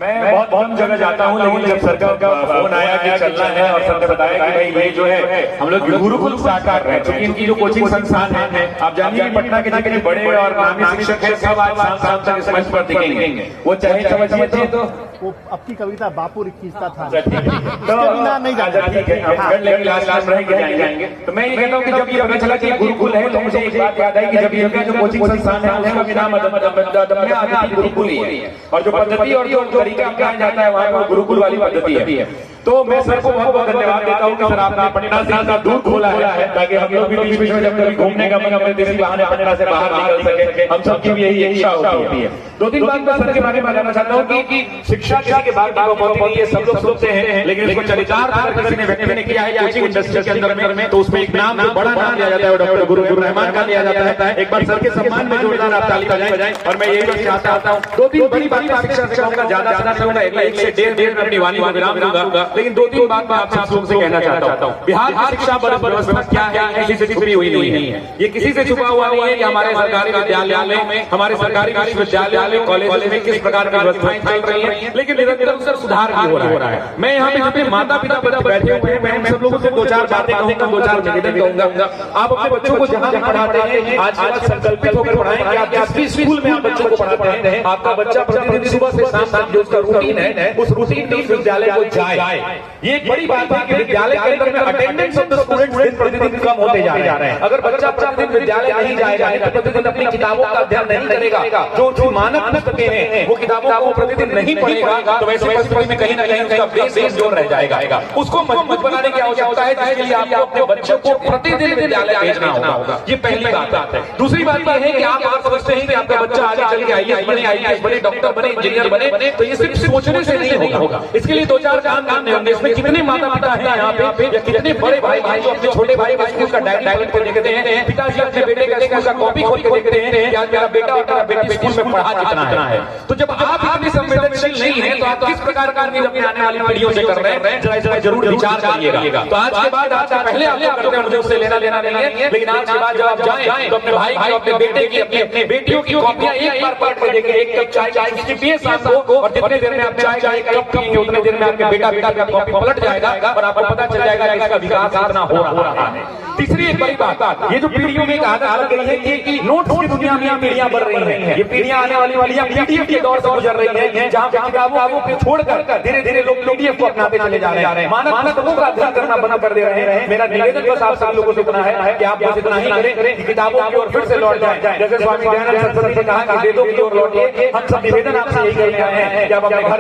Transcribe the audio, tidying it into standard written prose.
मैं बहुत कम जगह जाता हूँ, लेकिन जब सरकार का फोन आया कि चलना है और सर ने बताया कि भाई ये जो है हम लोग गुरुकुल स्टार्ट कर रहे हैं, क्योंकि इनकी जो कोचिंग संस्थान है, आप जानिए कि पटना के जितने बड़े और नामी शिक्षक हैं सब आज शाम तक इस मंच पर दिखेंगे। वो चाहे समझिए तो वो अपनी कविता बापू खींचता था, तो बिना नहीं जाएंगे। तो मैं ये कहता हूँ कि जब ये पता चला कि गुरुकुल है तो मुझे एक बात याद आई कि जब ये जो कोचिंग संस्थान है उसका नाम गुरुकुल ही है, और जो पद्धति और जो तरीका अपनाया जाता है वहाँ पर गुरुकुल वाली पद्धति है। तो मैं सर को बहुत बहुत धन्यवाद देता हूँ कि सर आपने पटना से इतना दूर खोला है ताकि हम लोग भी बीच बीच में जब कभी घूमने का मन अपने देसी बहाने पटना से बाहर निकल सके। हम सबकी भी यही इच्छा होती है। दो तीन बात मैं सर के बारे में बताना चाहता हूँ कि शिक्षा किसी के बारे में ये सब लोग सोचते हैं, लेकिन इसको चरितार्थ किसी ने व्यक्ति ने किया है कोचिंग इंडस्ट्री के अंदर में, तो उसमें एक नाम बड़ा नाम लिया जाता है, डॉक्टर गुरुकुल रहमान का लिया जाता है। एक बार सर के सम्मान में जोरदार आप ताली बजाएं। और मैं यही चाहता हूँ, दो तीन बड़ी बातें शिक्षा से कहूँगा, ज्यादा सुना चाहूंगा, एक से डेढ़ अपनी वाणी को विराम दूंगा, लेकिन दो तीन बात मैं आपसे आप लोगों से कहना चाहता हूँ। बिहार की शिक्षा व्यवस्था क्या है, किसी से छुपी हुई नहीं है, ये किसी से छुपा हुआ नहीं है कि हमारे सरकारी विद्यालयों में, हमारे सरकारी विश्वविद्यालयों कॉलेजों में किस प्रकार की व्यवस्थाएं चल रही है, लेकिन निरंतर सुधार भी हो रहा है। मैं यहाँ पे जितने माता पिता बैठे हुए हैं, मैं सब लोगों से दो चार बातें कहूँगा, दो चार निवेदन कहूँगा। आप अपने बच्चों को जहाँ पढ़ाते हैं आज के बाद संकल्पित होकर पढ़ाएं कि आप जिस भी स्कूल में आप बच्चों को पढ़ाते हैं, आपका बच्चा प्रतिदिन सुबह से शाम तक जो उसका रूटीन है, उस रूटीन में विद्यालय को जाए। ये एक बड़ी बात है कि विद्यालय के अंदर में अटेंडेंस ऑफ द स्टूडेंट्स दिन प्रतिदिन कम होते जा रहे हैं। अगर बच्चा प्रतिदिन विद्यालय नहीं जाएगा, तो प्रतिदिन अपनी किताबों का अध्ययन नहीं करेगा, जो मानक पुस्तकें हैं वो किताबों को प्रतिदिन नहीं पढ़ेगा, तो वैसे परिस्थिति में कहीं ना कहीं उसका बेस जोर रह जाएगा। उसको मजबूत बनाने की आवश्यकता है, जिसके लिए आपको अपने बच्चों को प्रतिदिन विद्यालय भेजना होगा। ये पहली बात है। दूसरी बात यह है कि आप अगर समझते हैं कि आपका बच्चा आगे चल के आईएएस बने, आईपीएस बने, डॉक्टर बने, इंजीनियर बने, तो ये सिर्फ सोचने से नहीं होगा। इसके लिए दो चार काम करने होंगे। इसमें कितने माता पिता हैं यहाँ पे, या कितने बड़े भाई जो अपने छोटे भाई का स्कूल का डायरी को देखते हैं, पिताजी अपने बेटे का स्कूल का कॉपी खोल के देखते हैं कि आज मेरा बेटा और मेरा बेटी स्कूल में पढ़ा कितना है। तो जब आप इतने संवेदनशील नहीं है, तो आप किस प्रकार का उम्मीद अपने आने वाली पीढ़ियों से कर रहे हैं, जरा जरूर विचार करिएगा। तो आज के बाद, आज पहले आप लोग करते हैं, मुझे उससे लेना नहीं है, लेकिन आज के बाद जब आप जाएं तो अपने भाई की, अपने बेटे की, अपने बेटियों की कॉपियां एक बार पढ़ के देखें। एक कप चाय की पिए आपको, और जितने देर में आप चाय का एक कप पिएंगे उतने देर में आपके बेटा का कॉपी पलट जाएगा और आपको पता चल जाएगा कि इसका विकास कितना हो रहा है। तीसरी एक बड़ी बात, ये जो पीढ़ियों में आदत आ गई है कि नोट्स की दुनिया में पीढ़ियां बढ़ रही हैं, ये पीढ़ियां आने वाली पीडीएफ के दौर से गुजर रही हैं, जहां किताबों को छोड़कर धीरे धीरे लोग पीडीएफ को अपनाते चले जा रहे हैं, मानक पुस्तकों का अध्ययन करना बंद कर दे रहे हैं। मेरा निवेदन बस आप सभी लोगों से इतना है कि आप बस इतना ही करें कि किताबों की ओर फिर से लौट जाएं। जैसे स्वामी दयानंद सरस्वती ने कहा कि वेदों की ओर लौटिए, हम सब निवेदन आपसे यही करने आए हैं कि आप अपने घर